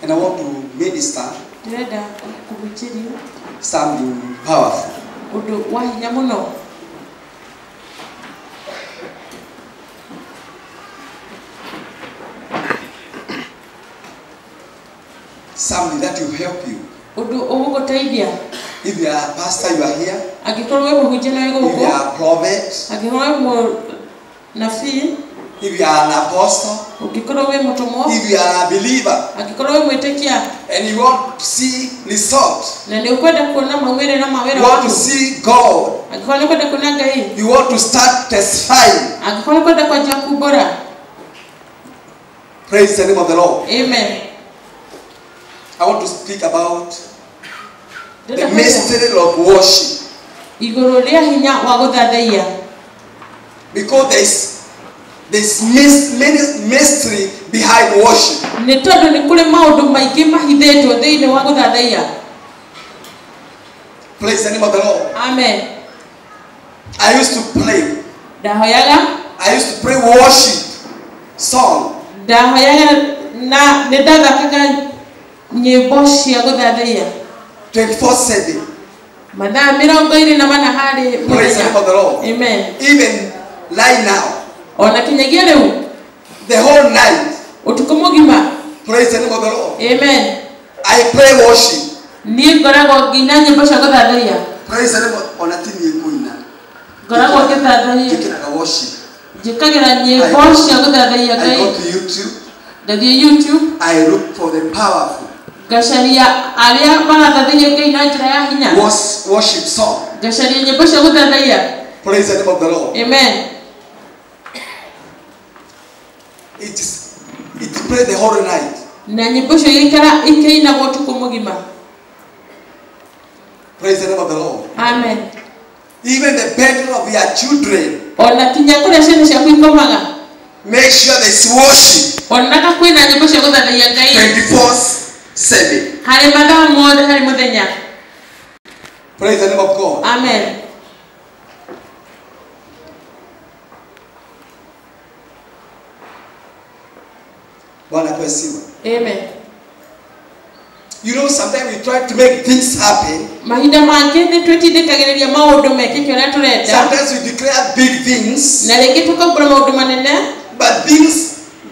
And I want to minister Direda kubuchiri something powerful. Udu wahinya muno. Something that will help you. Udu ugutaidia. If you are a pastor, you are here. Agikorwe muhujena If yuko. you are a prophet, Agikorwe mu nafi. if you are an apostle, Ugikorwe mutomo. if you are a believer, Agikorwe mwetekia. and you want to see results, Na ni ukwenda kuona mawere na mawere you want watu. to see God, Agikorwe kwenda kuona gai. you want to start testifying. Agikorwe kwenda kwa jaku bora. Praise the name of the Lord. Amen. I want to speak about the mystery of worship. Igorolia hinya waguthathaiya. Because there's mystery behind worship. Ni tondu ni kule maundu maingi mahithitwo thiini wa guthathaiya. Praise the name of the Lord. Amen. I used to pray. I used to pray worship song. Na nĩndathakaga nyĩmbo cia gũthathaiya 24/7. mathaa 24 harĩ Praise the name of the Lord. Amen. Even right now. Ona kinyagia rĩu. The whole night. Ũtukũ mũgima. Praise the name of the Lord. Amen. I pray worship. Niĩ ngoragwo ngĩina nyĩmbo cia gũthathaiya. Praise the name of ona tini ekuina. Ngoragwo ngĩthathaiya. Njĩkĩraga worship. Njĩkagĩra nyĩmbo cia gũthathaiya Ngai. I go to YouTube. Ndathiĩ YouTube. I look for the powerful. Ngacaria arĩa marathathaiya Ngai na njĩra ya hinya. Worship song. Ngacaria nyĩmbo cia gũthathaiya. Praise the name of the Lord. Amen. It pray the whole night. Na nyĩmbo icio ikainagwo ũtukũ mũgima. Praise the name of the Lord. Amen. Even the bedroom of your children. Ona kinya kũrĩa ciana ciaku ikomaga. Make sure there's worship. Ona kwĩna nyĩmbo cia gũthathaiya Ngai 24/7. harĩ mathaa mothe harĩ mũthenya. Praise the name of God. Amen. Bwana kwesiwa. Amen. You know, sometimes we try to make things happen. Mahinda mangĩ nĩ twĩtindĩkagĩrĩria maũndũ mekĩke ũrĩa tũrenda. Sometimes we declare big things. Na rĩngĩ tũkaumbũra maũndũ manene.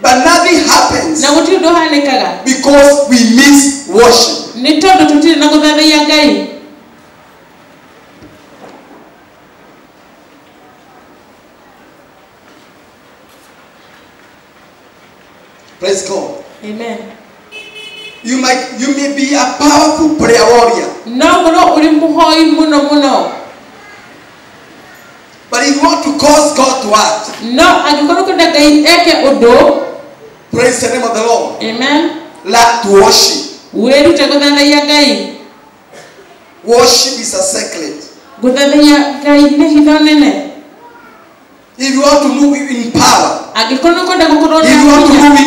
But nothing happens. Na gũtirĩ ũndũ ũhanĩkaga. Because we miss worship. Nĩ tondũ tũtirĩ na gũthathaiya Ngai. Praise God. Amen. You may be a powerful prayer warrior. No mũno ũrĩ mũhoi mũno mũno. But if you want to cause God to act. No angĩkorwo kwenda Ngai eke ũndũ. Praise the name of the Lord. Amen. Learn to worship. Wĩrute gũthathaiya Ngai. Worship is a secret. Gũthathaiya Ngai nĩ hitho nene. If you want to move in power. Angĩkorwo kwenda gũkorwo na if you want to move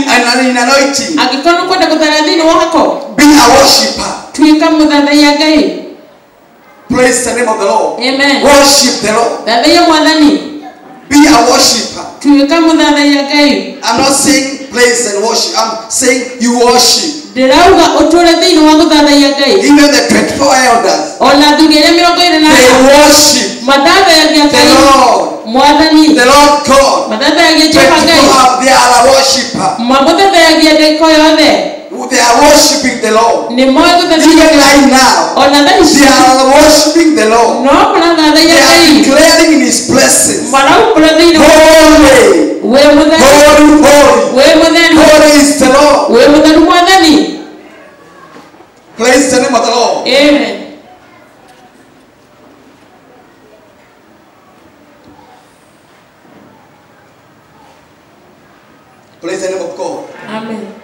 in anointing. Angĩkorwo kwenda gũthara thĩinĩ wako. Be a worshiper. Tuĩka mũthathaiya Ngai. Praise the name of the Lord. Amen. Worship the Lord. Thathaiya Mwathani. Be a worshiper. Tuĩka mũthathaiya Ngai. I'm not saying praise and worship. I'm saying you worship. Ndĩrauga ũtũũre thĩinĩ wa gũthathaiya Ngai. Even the 24 elders. Ona athuri arĩa 24. They worship. Mathathayagia Ngai. The Lord. Mwathani. The Lord God. Mathathayagia Jehova Ngai. They are a worshiper. Mamũthathayagia ndĩko yothe. They are worshiping the Lord. Nĩ moĩ gũthathaiya Ngai. Even right now. Ona thaa ici. They are worshiping the Lord. No marathathaiya Ngai. They are declaring in His blessings. Maraumbũra thĩinĩ wa Holy. wĩ mũtheru. Holy, holy. Wĩ mũtheru. Holy is the Lord. Wĩ mũtheru Mwathani. Praise the name of the Lord. Amen. Praise the name of God. Amen.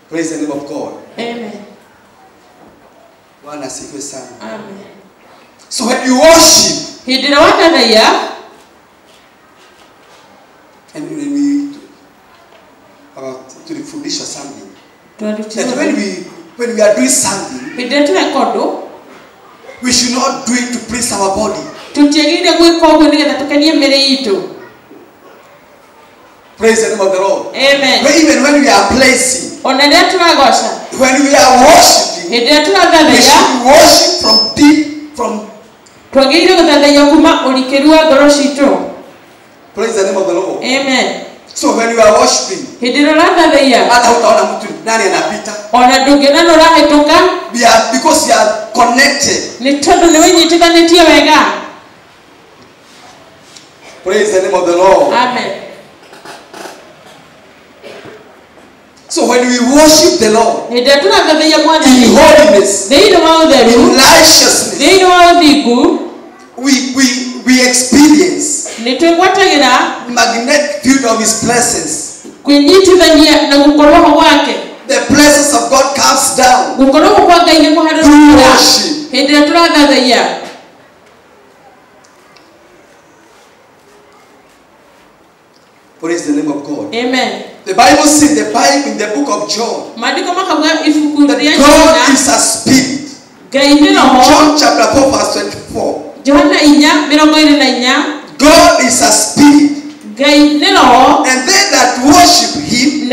Praise the name of God. Amen. Bwana asifiwe sana. Amen. So when you worship, Hĩndĩ ĩrĩa wathathaiya, and when we tulifundisha something, that when we are doing something, hĩndĩ ĩrĩa tũreka ũndũ, we should not do it to please our body. tutiagire gwika uguo nigetha tukenie mere itu. Praise the name of the Lord. Amen. Even when we are placing, when we are worshiping, we should worship from deep, from. Praise the name of the Lord. Amen. So when you are worshiping, because you are connected. Praise the name of the Lord. Amen. So when we worship the Lord in holiness, in righteousness, we experience magnetic field of His presence. The presence of God comes down through worship. Praise the name of God. Amen. The Bible says in the book of John that God is a spirit. John chapter 4 verse 24. God is a spirit. And they that worship Him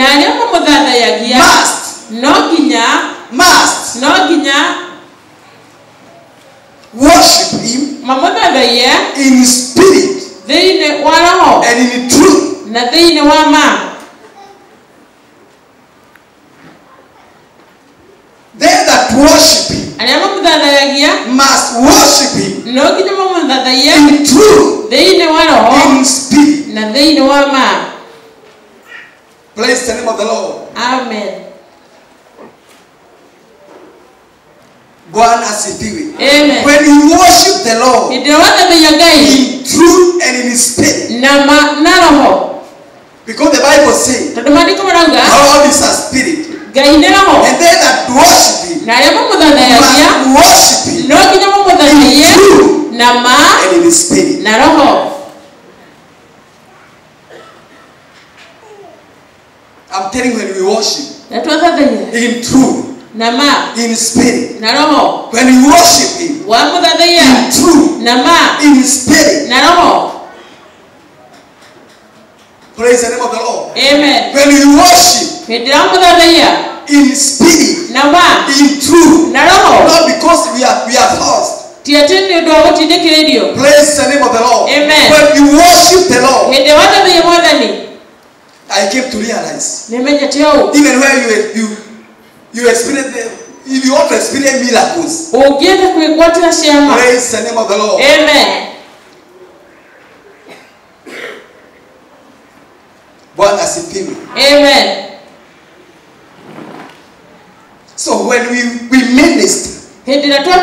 must worship Him in spirit and in truth. They that worship Him must worship Him in truth, in spirit. Praise the name of the Lord. Amen. Amen. When you worship the Lord in truth and in spirit, because the Bible says God is a spirit. And they that worship Him must worship Him in truth and in spirit. I'm telling you, when we worship in truth, in spirit, when we worship Him in truth, in spirit, praise the name of the Lord. Amen. When we worship in spirit, in truth, not because we are forced. Praise the name of the Lord. Amen. When you worship the Lord, I came to realize even where you experience if you want to experience miracles, praise the name of the Lord. Amen. Amen. So when we minister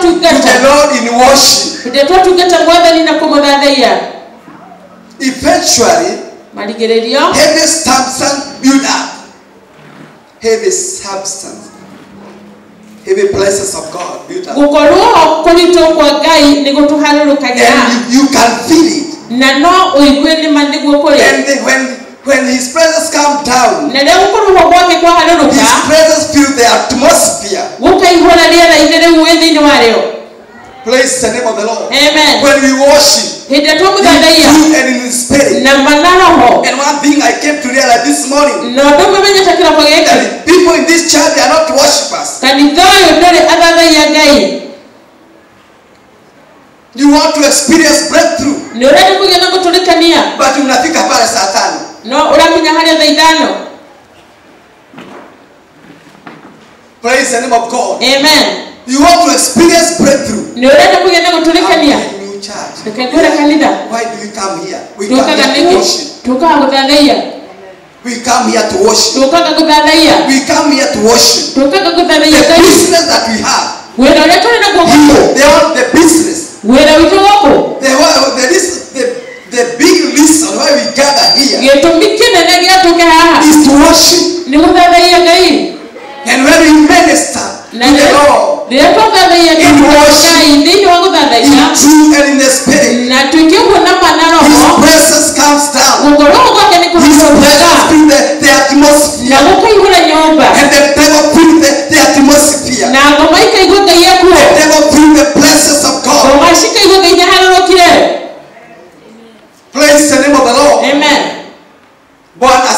to the Lord in worship, eventually heavy substance build up. Heavy substance, heavy places of God built up. And you can feel it. And when His presence comes down, His presence fills the atmosphere. Praise the name of the Lord. Amen. When we worship in truth and in spirit. And one thing I came to realize this morning, that people in this church, they are not worshippers. You want to experience breakthrough, but unafika pale saa 5. Praise the name of God. Amen. You want to experience breakthrough. New church. Why do you come here? We come here to worship. We come here to worship. We come here to worship. The business that we have. They want the business. The big reason why we gather here is to worship. And when we minister to the Lord in worship, in truth and in the spirit, His presence comes down. His presence fills the atmosphere. And the devil fills the atmosphere. The devil fills the presence of God.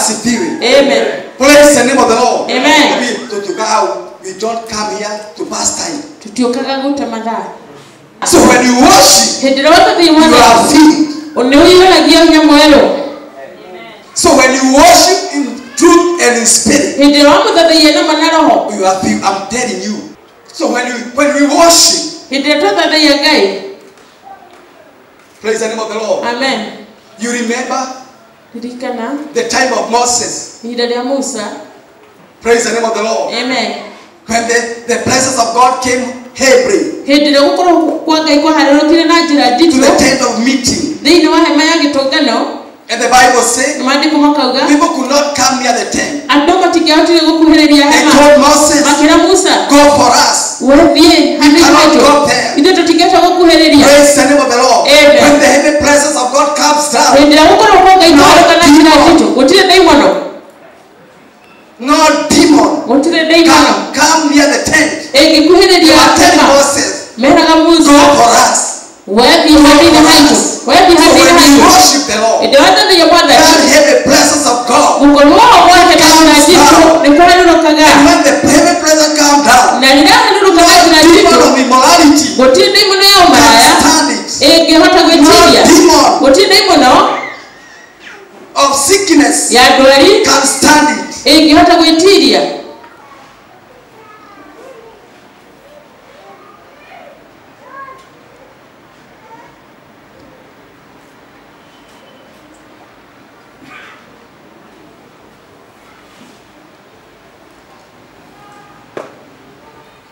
asifiwe. Amen. Praise the name of the Lord. Amen. We don't come here to pass time. Tutiokaga gutamatha. So when you worship, you are filled. So when you worship in truth and in spirit, you are filled. I'm telling you. So when we worship, praise the name of the Lord. Amen. You remember the time of Moses. Praise the name of the Lord. Amen. When the presence of God came heavily to the tent of meeting. And the Bible says people could not come near the tent. They told Moses, go for us. We cannot go there. Praise the name of the Lord. When the heavy presence of God comes down, no demon come near the tent. You are telling Moses, go for us. So when you worship the Lord, that heavy presence of God comes down. And when the heavy presence comes down, no demon of immorality can stand it. No demon of sickness can stand it.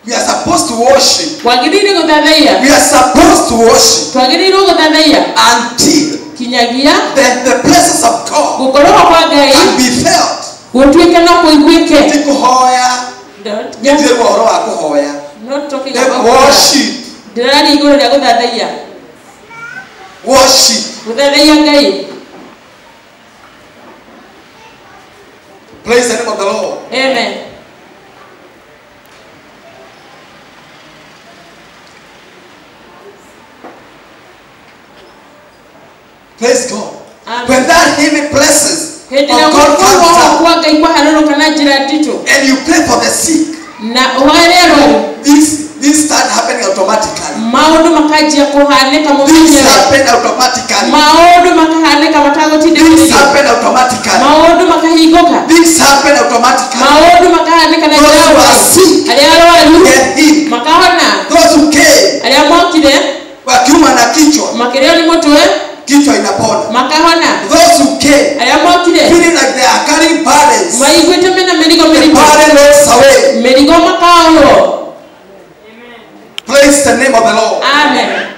We are supposed to worship. We are supposed to worship until the presence of God can be felt. Not talking about worship. Worship. Praise the name of the Lord. Amen. Praise God. Amen. When that heavy presence of God comes down and you pray for the sick, this start happening automatically. This happen automatically. This happen automatically. This happen automatically. Those who are sick get healed. Those who came wakiuma na kichwa inapona. Those who came feeling like they are carrying burdens, the burden rolls away. Praise the name of the Lord. Amen.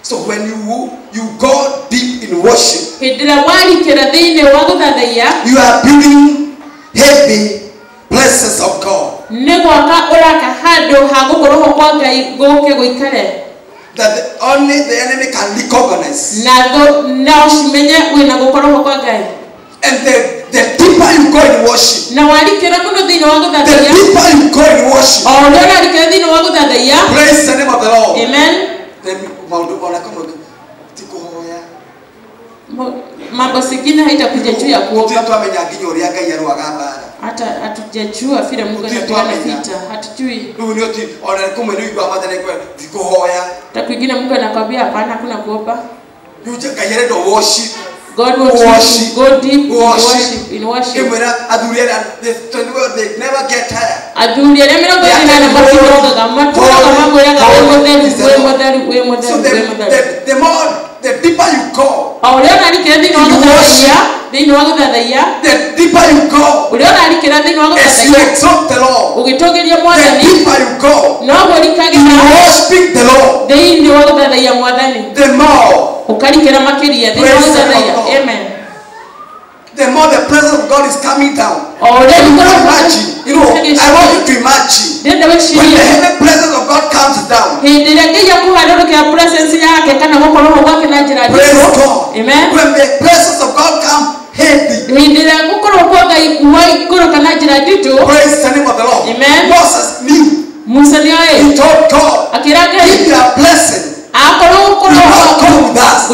So when you go deep in worship, you are building heavy presence of God. That only the enemy can recognize. And the deeper you go in worship, the deeper you go in worship, praise the name of the Lord. Amen. Mambo singine haitakuja juu ya kuomba. Hata hatujajua vile Mungu anapigana vita. Hatujui. Hata kwingine Mungu anakuambia hapana, hakuna kuomba. God wants you to go deep in worship. They never get tired. So the deeper you go, the deeper you go, as you exalt the Lord, the deeper you go, you worship the Lord, the more. Amen. The more the presence of God is coming down. Imagine. I want you to imagine. When the heavy presence of God comes down. Praise God. Amen. When the presence of God comes heavy. Praise the name of the Lord. Amen. Moses knew. He told God, if you are blessed, do not come with us.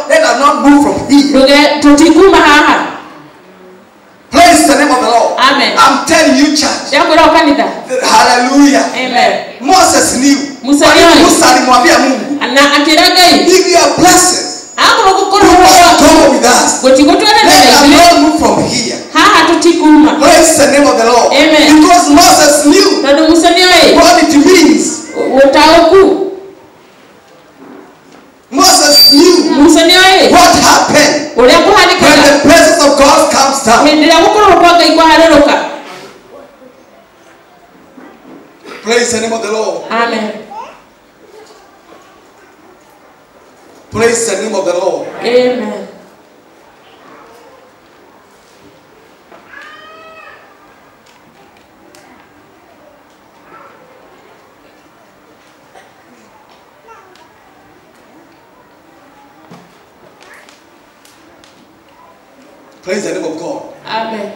Let us not move from here. Praise the name of the Lord. Amen. I'm telling you, church. Hallelujah. Amen. Moses knew. Musa alimwambia Mungu, if you are blessed, do not come with us. Let us not move from here. Praise the name of the Lord. Amen. Because Moses knew what it means. Moses knew what happened when the presence of God comes down. Praise the name of the Lord. Amen. Praise the name of the Lord. Amen. Praise the name of God. Amen.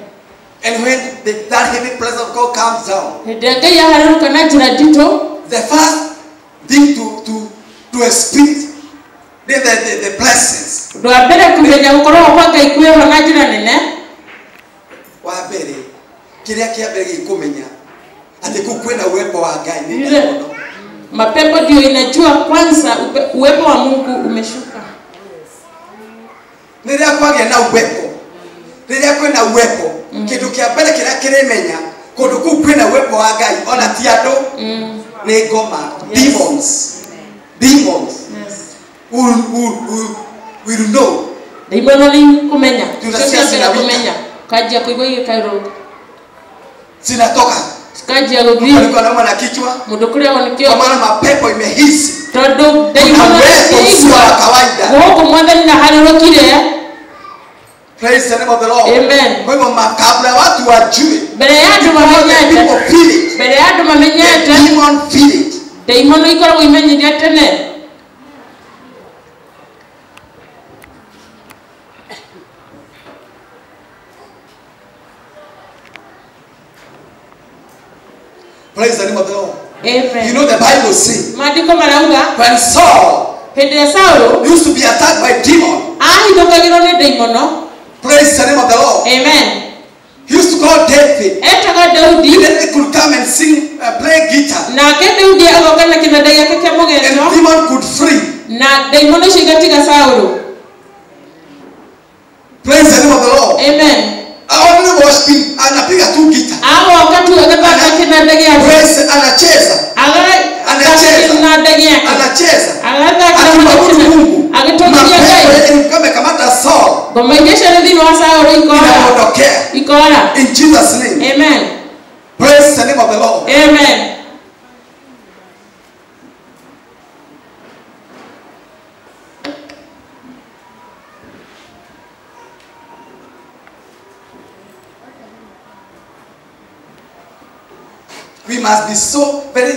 And when that heavy presence of God comes down, the first thing to experience the blessings. Wabere kiria kiambere gikumenya ati kukwenda uwepo wa Ngai ni ndio. Mapepo ndio inajua kwanza uwepo wa Mungu umeshuka. Niria kwagia na uwepo. Niria kwenda uwepo kitu kia mbere kiria kiremenya kundu kukwenda uwepo wa Ngai ona ti andu ni ngoma demons. Demons. Yes. Will know. Demons kumenya. Tunasikia kumenya. Kaji kuigwa ile kairo. Zinatoka. Kaji ya gobi. Alikuwa anauma na kichwa. Mudokule wanikio. Kwa maana mapepo imehisi. Todo demons sio kawaida. Woko mwanda nina halilo kile. Praise the name of the Lord. Amen. Kwa hivyo kabla watu wajue. Bele yatu mamenyete. Bele yatu mamenyete. Demon feel it. Demon ikora wimenyi tene. Praise the name of the Lord. Amen. You know the Bible says when Saul used to be attacked by demons. Praise the name of the Lord. Amen. He used to call David. David could come and sing, play guitar. And demon could free. Praise the name of the Lord. Amen. Only worshiping anapiga tu guitar. Praise anacheza. Kamata Saul. In Jesus' name. Amen. Praise the name of the Lord. Amen. We must be so very,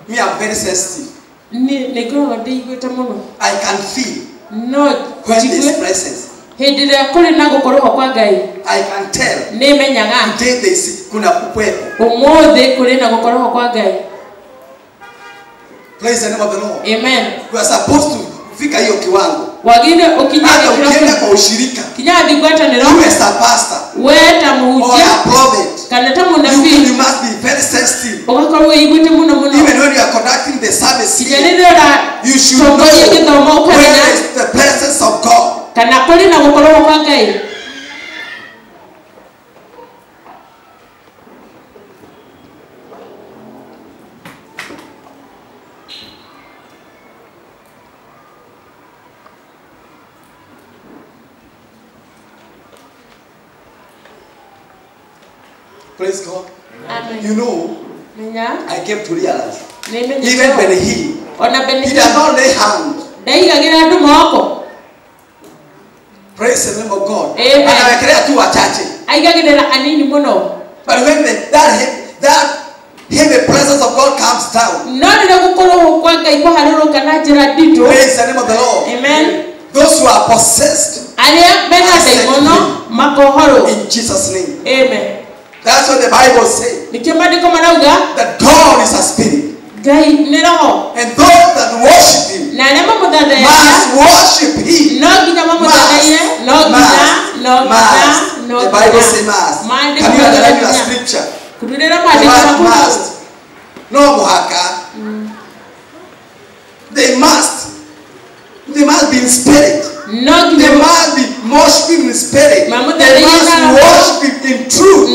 me I'm very sensitive. I can feel when this presence. I can tell. Today they see kuna kupepo. Praise the name of the Lord. Amen. We are supposed to fika hiyo kiwango. Ukienda kwa ushirika. You as a pastor. Or a prophet. You must be very sensitive. Even when you are conducting the service here, you should know where is the presence of God. Praise God. Amen. You know, I came to realize, even when he does not lay hands. Praise the name of God. Amen. But when that heavy presence of God comes down, praise the name of the Lord. Amen. Those who are possessed, In Jesus' name. Amen. That's what the Bible says. That God is a spirit. And those that worship Him must worship Him. Must. The Bible says must. Can you underline your scripture? The word must. No muhaka. They must be in spirit. They must be worshiping in spirit. They must worship in truth.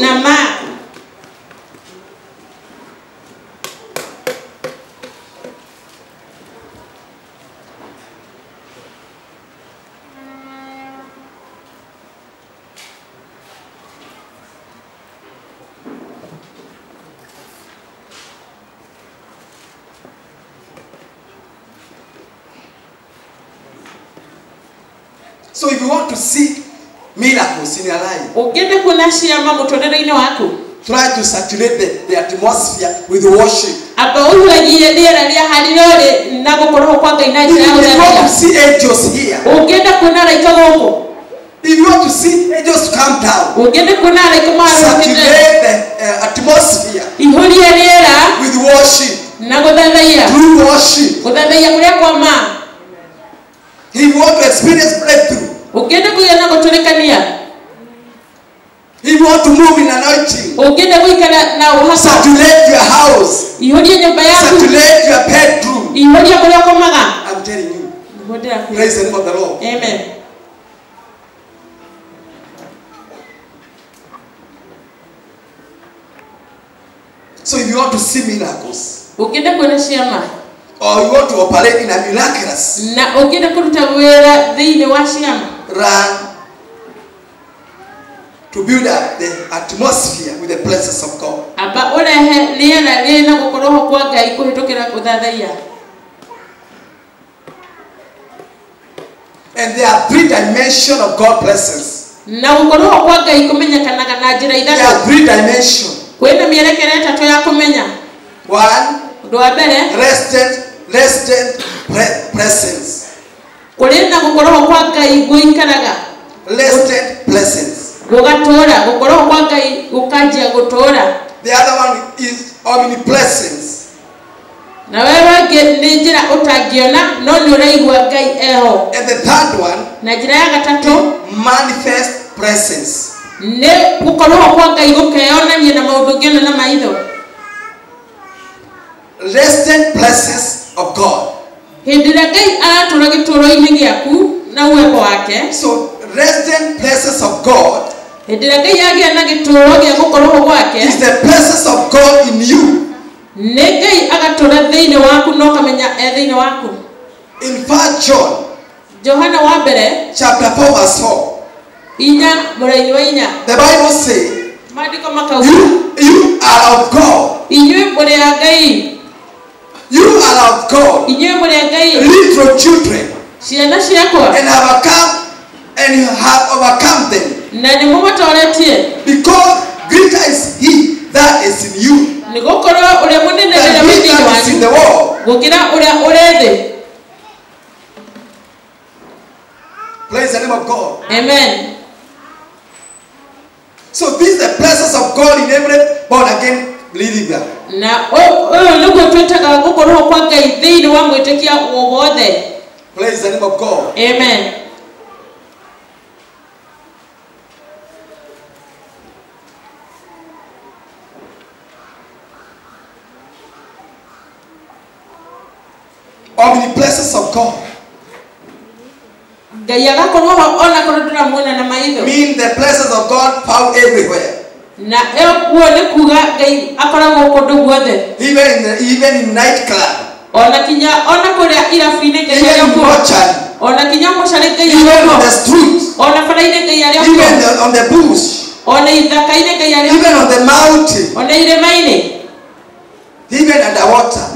So if you want to see miracles in your life, try to saturate the atmosphere with worship. If you want to see angels here, if you want to see angels come down, saturate the atmosphere with worship. Through worship. If you want to experience breakthrough, if you want to move in anointing, saturate your house, saturate your bedroom. I'm telling you. Praise the name of the Lord. Amen. So if you want to see miracles, or you want to operate in a miraculous, run to build up the atmosphere with the presence of God. And there are 3 dimensions of God's presence. There are 3 dimensions. 1, rested presence. Rested presence. The other one is omnipresence. And the third one, manifest presence. Rested presence of God. So rested presence of God is the presence of God in you. In 1 John chapter 4 verse 4, the Bible says, you are of God. You are of God, little children, and you have overcome them, because greater is He that is in you than he that is in the world. Praise the name of God. Amen. So this is the presence of God in every born again believer. Praise the name of God. Amen. Omnipresence of God mean the presence of God found everywhere. Even in nightclub, even in mortuary, even on the street, even on the bush, even on the mountain, even underwater,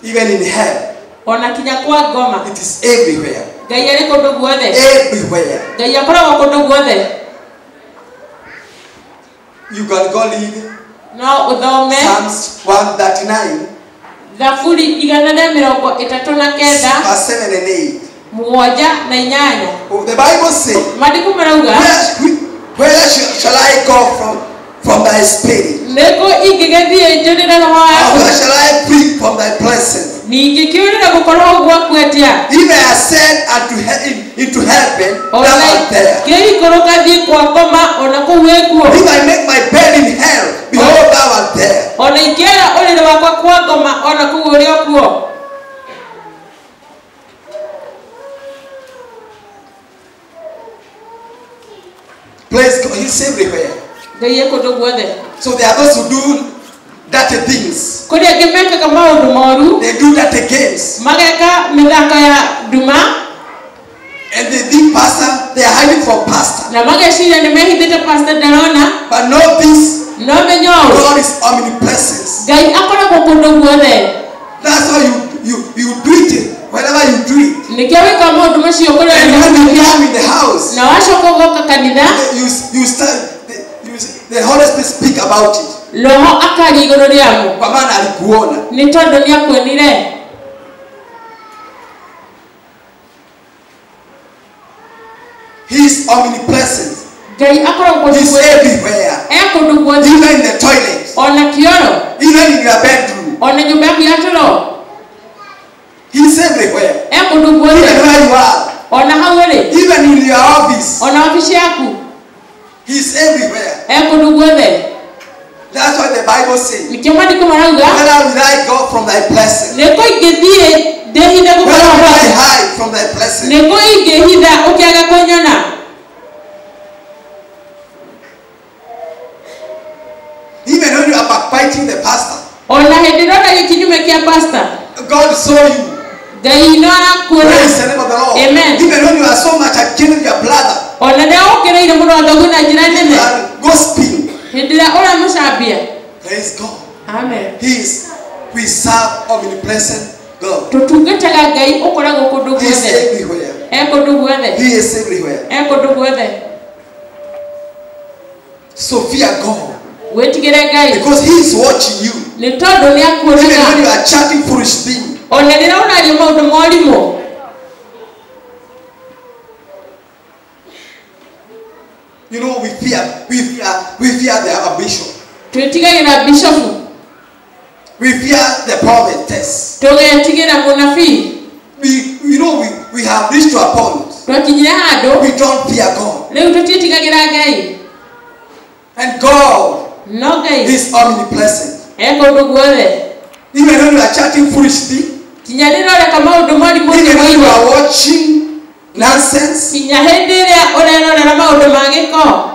even in hell. It is everywhere. Everywhere. You can go read Psalms 139 verse 7 and 8. Mwoja na inyanya. The Bible says, Maandiko marauga, where shall I go from thy spirit? Neko ingegethie njorera roho yaku. Where shall I flee from thy presence? Ningikiurira gukorwo gwaku atia. If I ascend into heaven, thou art there. Ngĩikũrũka thiĩ kwa ngoma ona kũu wĩkuo. If I make my bed in hell, behold, thou art there. Ona ingĩara ũrĩrĩ wakwa kwa ngoma ona kũu ũrĩ o kuo. Praise God. He's everywhere. Ngai e kũndũ guothe. So there are those who do dirty things. Kũrĩ angĩ mekaga maũndũ moru. They do dirty games. Mageka mĩthako ya nduma. And they think pastor, they are hiding from pastor. Na mageciria nĩ mehithĩte pastor ndarona. But know this. No menyo ũũ. God is omnipresent. Ngai akoragwo kũndũ guothe. That's how you do it. Whenever you do it. Nĩkĩo wĩka maũndũ macio kũrĩa And when you come in the house. Na wacoka ũgoka kanitha. You start. The Holy Spirit speak about it. Roho akaria igũrũ rĩamu. Kwa maana alikuona. Nĩ tondũ nĩakuonire. He is omnipresent. Ngai akoragwo kũndũ He's everywhere. kũndũ guothe. Even in the toilet. Ona kĩoro. Even in your bedroom. Ona nyũmba yaku ya toro. He's everywhere. Kũndũ guothe. Even where you are. Ona hau ũrĩ. Even in your office. Ona wabici yaku. He's everywhere. Kũndũ guothe. That's what the Bible says. Nĩkĩo maandiko marauga. Whether will I go from thy blessing? Nĩkũ ingĩthiĩ ndĩhithe gũkorwo Whether will I ho. hide from thy blessing? Nĩkũ ingĩhitha ũkĩaga kũnyona. Even when you are backbiting the pastor. Ona hĩndĩ ĩrĩa ũragia kinyume kĩa pastor. God saw you. Ngai no arakuona. Praise the name of the Lord. Amen. Even when you are so much against your brother. Ona rĩrĩa ũkĩrĩire mũno thogu na njĩra nene. You are gossiping. Hĩndĩ ĩrĩa ũramũcambia. Praise God. Amen. We serve omnipresent God. Tũtungataga Ngai ũkoragwo kũndũ He is guothe. everywhere. Kũndũ guothe. He is everywhere. Kũndũ guothe. So fear God. Wĩtigĩre Ngai. Because He is watching you. Nĩ tondũ Even nĩakuonaga. when you are chatting foolish things. Ona rĩrĩa ũraria maũndũ morimũ. You know, we fear the bishop. Twĩtigagĩra bishofu. We fear the prophetess. Tũgetigĩra mũnabii. We have reached to a point. Twakinyire handũ. We don't fear God. Rĩu tũtiĩtigagĩra Ngai. And God No Ngai. is omnipresent. Kũndũ guothe. Even when you are chatting foolish things. Kinya rĩrĩa ũreka maũndũ morimũ. Even when you are watching nonsense. Kinya hĩndĩ ĩrĩa ũrerorera maũndũ ma gĩko.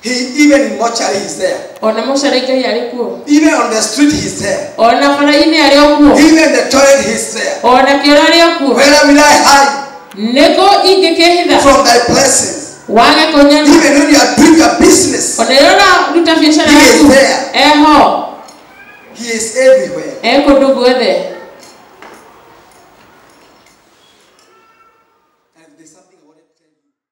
Even in mortuary he's there. Ona mũcere Ngai arĩ kuo. Even on the street he's there. Ona bara-inĩ arĩ o kuo. Even in the toilet he's there. Ona kĩoro arĩ o kuo. Where will I hide? Nĩkũ ingĩkĩhitha. From thy blessings. Wage kũnyona. Even when you are doing your business. Ona rĩrĩa ũraruta biacara He is yaku. there. Eho. He is everywhere. Kũndũ guothe.